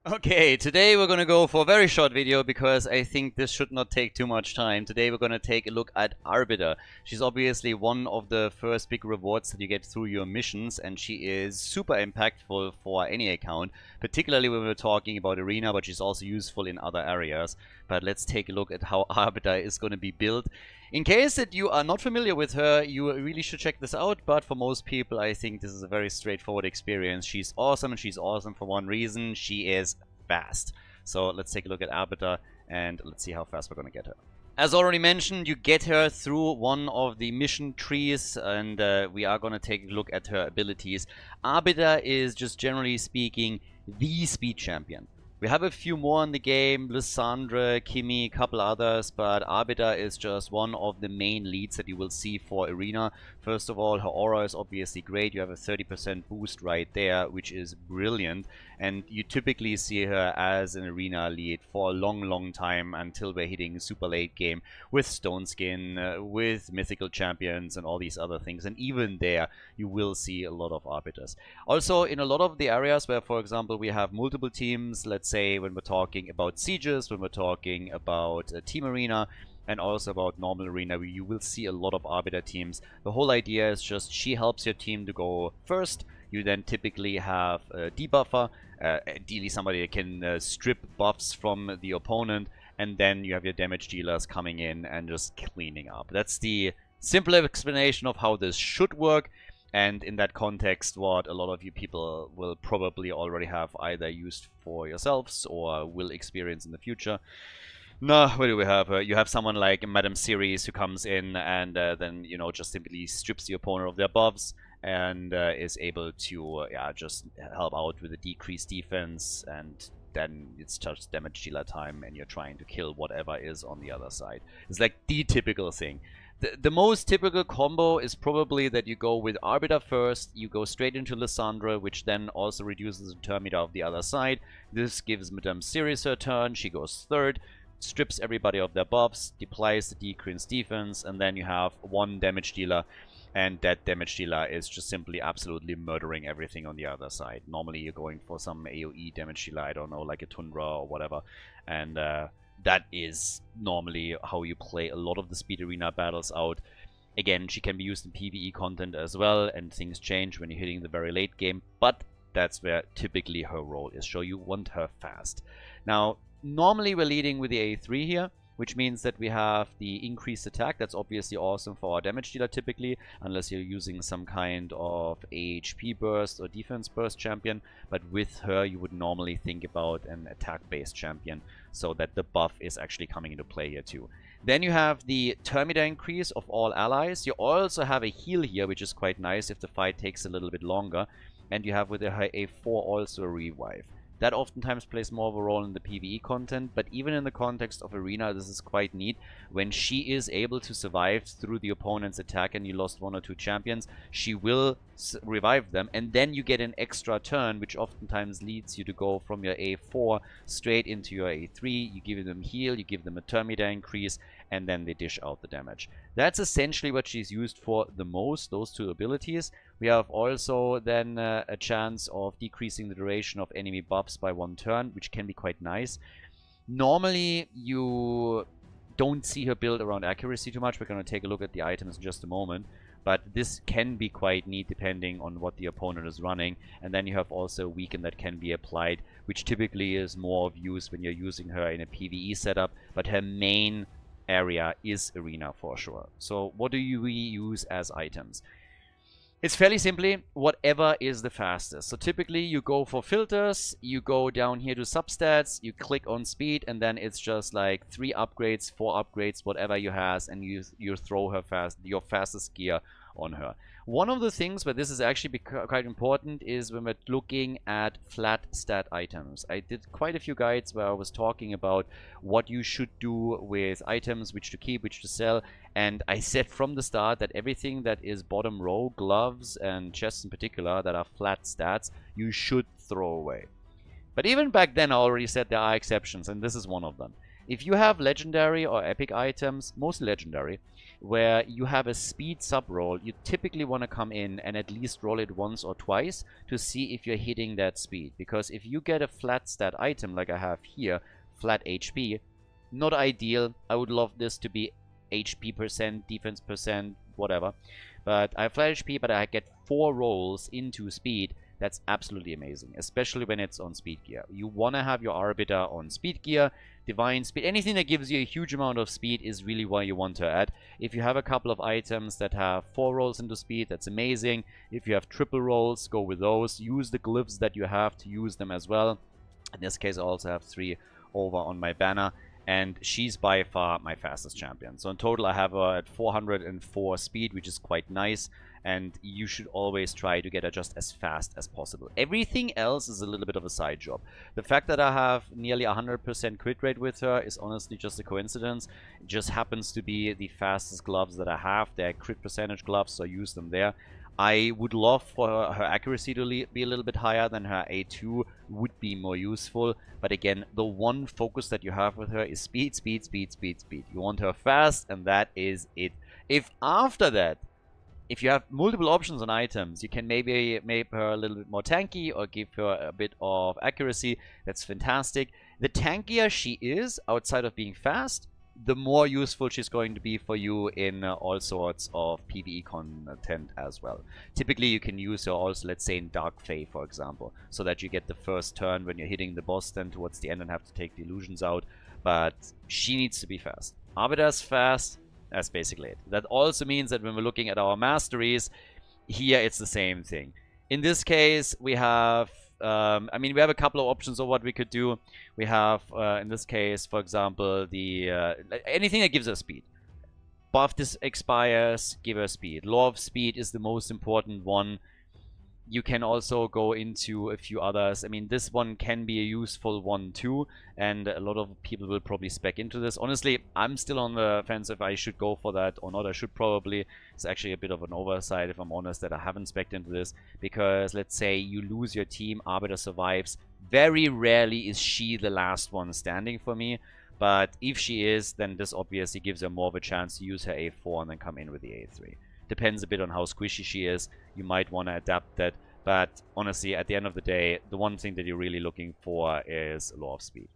Okay, today we're gonna go for a very short video because I think this should not take too much time. Today we're gonna take a look at Arbiter. She's obviously one of the first big rewards that you get through your missions, and she is super impactful for any account, particularly when we're talking about Arena, but she's also useful in other areas. But let's take a look at how Arbiter is gonna be built. In case that you are not familiar with her, you really should check this out, but for most people I think this is a very straightforward experience. She's awesome, and she's awesome for one reason: she is fast. So let's take a look at Arbiter and let's see how fast we're gonna get her. As already mentioned, you get her through one of the mission trees, and we are gonna take a look at her abilities. Arbiter is, just generally speaking, the speed champion. We have a few more in the game: Lysandre, Kimi, a couple others, but Arbiter is just one of the main leads that you will see for Arena. First of all, her aura is obviously great. You have a 30% boost right there, which is brilliant. And you typically see her as an Arena lead for a long time until we're hitting super late game with Stone Skin, with mythical champions and all these other things. And even there, you will see a lot of Arbiters. Also, in a lot of the areas where, for example, we have multiple teams, let's say when we're talking about sieges, when we're talking about Team Arena, and also about normal Arena, you will see a lot of Arbiter teams. The whole idea is just she helps your team to go first. You then typically have a debuffer, ideally somebody that can strip buffs from the opponent, and then you have your damage dealers coming in and just cleaning up. That's the simple explanation of how this should work. And in that context, what a lot of you people will probably already have either used for yourselves or will experience in the future. No, what do we have? You have someone like Madame Series who comes in and then, you know, just simply strips the opponent of their buffs and is able to, just help out with the decreased defense, and then it's just damage dealer time and you're trying to kill whatever is on the other side. It's like the typical thing. The most typical combo is probably that you go with Arbiter first, you go straight into Lysandre, which then also reduces the turn meter of the other side. This gives Madame Series her turn, she goes third, strips everybody of their buffs, deploys the decreased defense, and then you have one damage dealer, and that damage dealer is just simply absolutely murdering everything on the other side. Normally you're going for some AoE damage dealer, I don't know, like a Tundra or whatever, and that is normally how you play a lot of the speed arena battles out. Again, she can be used in PvE content as well, and things change when you're hitting the very late game, but that's where typically her role is. So you want her fast. Now, normally we're leading with the A3 here, which means that we have the increased attack. That's obviously awesome for our damage dealer typically, unless you're using some kind of AHP burst or defense burst champion. But with her, you would normally think about an attack-based champion, so that the buff is actually coming into play here too. Then you have the turn meter increase of all allies. You also have a heal here, which is quite nice if the fight takes a little bit longer. And you have with her A4 also a revive. That oftentimes plays more of a role in the PvE content, but even in the context of Arena, this is quite neat. When she is able to survive through the opponent's attack and you lost one or two champions, she will revive them, and then you get an extra turn, which oftentimes leads you to go from your A4 straight into your A3. You give them heal, you give them a turn meter increase, and then they dish out the damage. That's essentially what she's used for the most, those two abilities. We have also then a chance of decreasing the duration of enemy buffs by one turn, which can be quite nice. Normally, you don't see her build around accuracy too much. We're going to take a look at the items in just a moment. But this can be quite neat depending on what the opponent is running. And then you have also a weaken that can be applied, which typically is more of use when you're using her in a PvE setup. But her main area is Arena for sure. So what do we use as items? It's fairly simply whatever is the fastest. So typically you go for filters, you go down here to substats, you click on speed, and then it's just like 3 upgrades, 4 upgrades, whatever you has, and you throw her your fastest gear on her. One of the things where this is actually quite important is when we're looking at flat stat items. I did quite a few guides where I was talking about what you should do with items, which to keep, which to sell, and I said from the start that everything that is bottom row, gloves and chests in particular, that are flat stats, you should throw away. But even back then I already said there are exceptions, and this is one of them. If you have legendary or epic items, mostly legendary, where you have a speed sub-roll, you typically want to come in and at least roll it once or twice to see if you're hitting that speed. Because if you get a flat stat item like I have here, flat HP, not ideal. I would love this to be HP percent, defense percent, whatever. But I have flat HP, but I get 4 rolls into speed. That's absolutely amazing, especially when it's on speed gear. You want to have your Arbiter on speed gear, divine speed. Anything that gives you a huge amount of speed is really what you want to add. If you have a couple of items that have 4 rolls into speed, that's amazing. If you have triple rolls, go with those. Use the glyphs that you have to use them as well. In this case, I also have 3 over on my banner. And she's by far my fastest champion. So in total, I have her at 404 speed, which is quite nice. And you should always try to get her just as fast as possible. Everything else is a little bit of a side job. The fact that I have nearly 100% crit rate with her is honestly just a coincidence. It just happens to be the fastest gloves that I have. They're crit percentage gloves, so I use them there. I would love for her accuracy to be a little bit higher than her A2 would be more useful. But again, the one focus that you have with her is speed, speed, speed, speed, speed. You want her fast, and that is it. If after that, if you have multiple options on items, you can maybe make her a little bit more tanky or give her a bit of accuracy. That's fantastic. The tankier she is, outside of being fast, the more useful she's going to be for you in all sorts of PvE content as well. Typically, you can use her also, let's say, in Dark Fae, for example, so that you get the first turn when you're hitting the boss then towards the end and have to take the illusions out. But she needs to be fast. Arbiter's fast. That's basically it. That also means that when we're looking at our masteries, here it's the same thing. In this case, we have... I mean, we have a couple of options of what we could do. We have, in this case, for example, the anything that gives us speed. Buff this expires, give her speed. Law of speed is the most important one. You can also go into a few others. I mean, this one can be a useful one too, and a lot of people will probably spec into this. Honestly, I'm still on the fence if I should go for that or not. I should probably. It's actually a bit of an oversight, if I'm honest, that I haven't spec'd into this, because let's say you lose your team, Arbiter survives. Very rarely is she the last one standing for me, but if she is, then this obviously gives her more of a chance to use her A4 and then come in with the A3. Depends a bit on how squishy she is. You might want to adapt that. But honestly, at the end of the day, the one thing that you're really looking for is Law of Speed.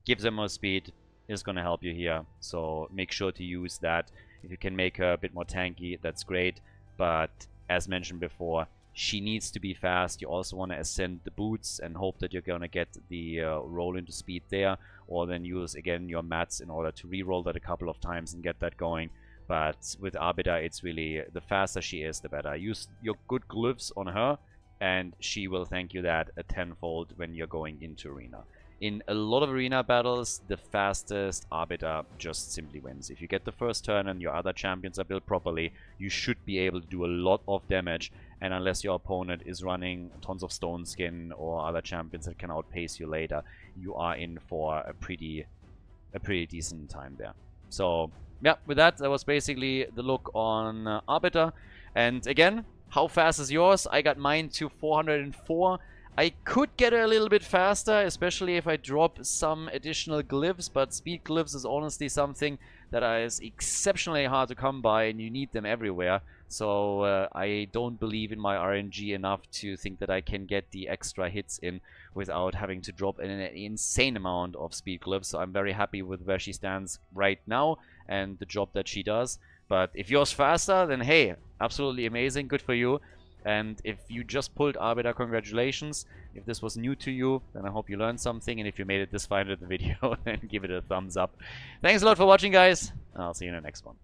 Gives her more speed, is going to help you here. So make sure to use that. If you can make her a bit more tanky, that's great. But as mentioned before, she needs to be fast. You also want to ascend the boots and hope that you're going to get the roll into speed there. Or then use, again, your mats in order to re-roll that a couple of times and get that going. But with Arbiter, it's really, the faster she is, the better. Use your good glyphs on her, and she will thank you that a tenfold when you're going into arena. In a lot of arena battles, the fastest Arbiter just simply wins. If you get the first turn and your other champions are built properly, you should be able to do a lot of damage. And unless your opponent is running tons of Stone Skin or other champions that can outpace you later, you are in for a pretty decent time there. So... yeah, with that was basically the look on Arbiter. And again, how fast is yours? I got mine to 404. I could get a little bit faster, especially if I drop some additional glyphs, but speed glyphs is honestly something that is exceptionally hard to come by, and you need them everywhere. So I don't believe in my RNG enough to think that I can get the extra hits in without having to drop an insane amount of speed glyphs. So I'm very happy with where she stands right now and the job that she does. But if yours faster, then hey, absolutely amazing, good for you. And if you just pulled Arbiter, congratulations. If this was new to you, then I hope you learned something. And if you made it this far into the video, then give it a thumbs up. Thanks a lot for watching, guys. I'll see you in the next one.